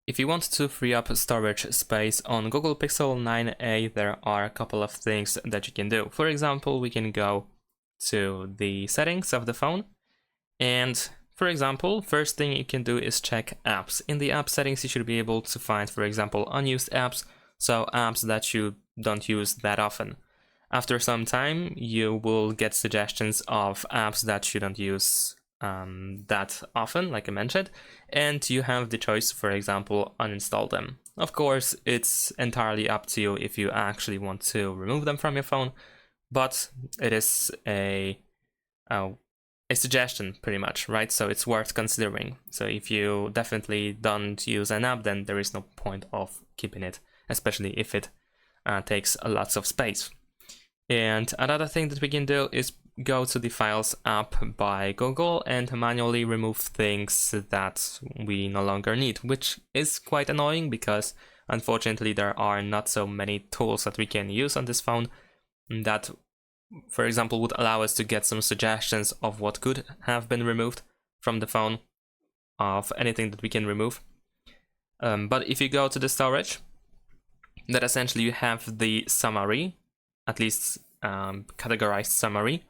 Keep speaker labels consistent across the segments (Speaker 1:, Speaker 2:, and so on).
Speaker 1: If you want to free up storage space on Google Pixel 9a, there are a couple of things that you can do. For example, we can go to the settings of the phone, and for example, first thing you can do is check apps. In the app settings, you should be able to find, for example, unused apps, so apps that you don't use that often. After some time, you will get suggestions of apps that you don't use that often, like I mentioned, and you have the choice, for example, uninstall them. Of course, it's entirely up to you if you actually want to remove them from your phone, but it is a suggestion pretty much, right? So it's worth considering. So if you definitely don't use an app, then there is no point of keeping it, especially if it takes lots of space. And another thing that we can do is go to the Files app by Google and manually remove things that we no longer need, which is quite annoying because unfortunately there are not so many tools that we can use on this phone that, for example, would allow us to get some suggestions of what could have been removed from the phone, of anything that we can remove. But if you go to the storage, that essentially you have the summary, at least categorized summary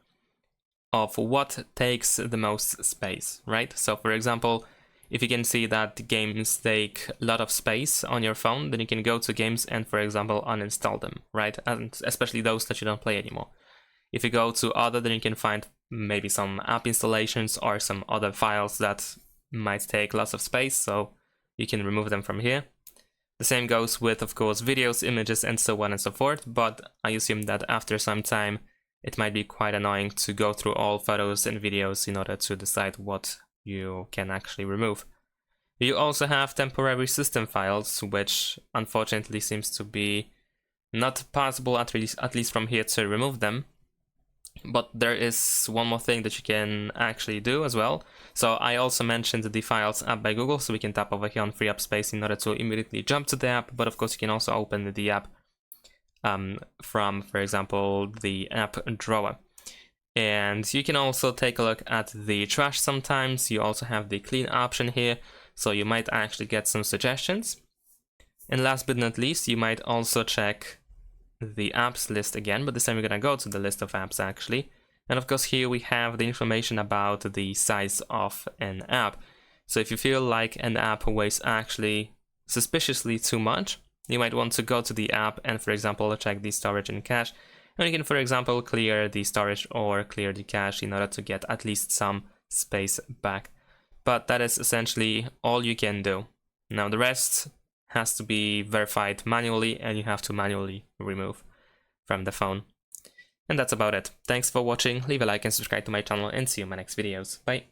Speaker 1: of what takes the most space, right? So for example, if you can see that games take a lot of space on your phone, then you can go to games and, for example, uninstall them, right? And especially those that you don't play anymore. If you go to other, then you can find maybe some app installations or some other files that might take lots of space, so you can remove them from here. The same goes with, of course, videos, images, and so on and so forth, but I assume that after some time it might be quite annoying to go through all photos and videos in order to decide what you can actually remove. You also have temporary system files, which unfortunately seems to be not possible, at least from here, to remove them. But there is one more thing that you can actually do as well. So I also mentioned the Files app by Google, so we can tap over here on free up space in order to immediately jump to the app. But of course you can also open the app from, for example, the app drawer. And you can also take a look at the trash sometimes. You also have the clean option here, so you might actually get some suggestions. And last but not least, you might also check the apps list again, but this time we're gonna go to the list of apps actually. And of course here we have the information about the size of an app. So if you feel like an app weighs actually suspiciously too much, you might want to go to the app and, for example, check the storage and cache. And you can, for example, clear the storage or clear the cache in order to get at least some space back. But that is essentially all you can do. Now the rest has to be verified manually, and you have to manually remove from the phone. And that's about it. Thanks for watching, leave a like and subscribe to my channel, and see you in my next videos. Bye!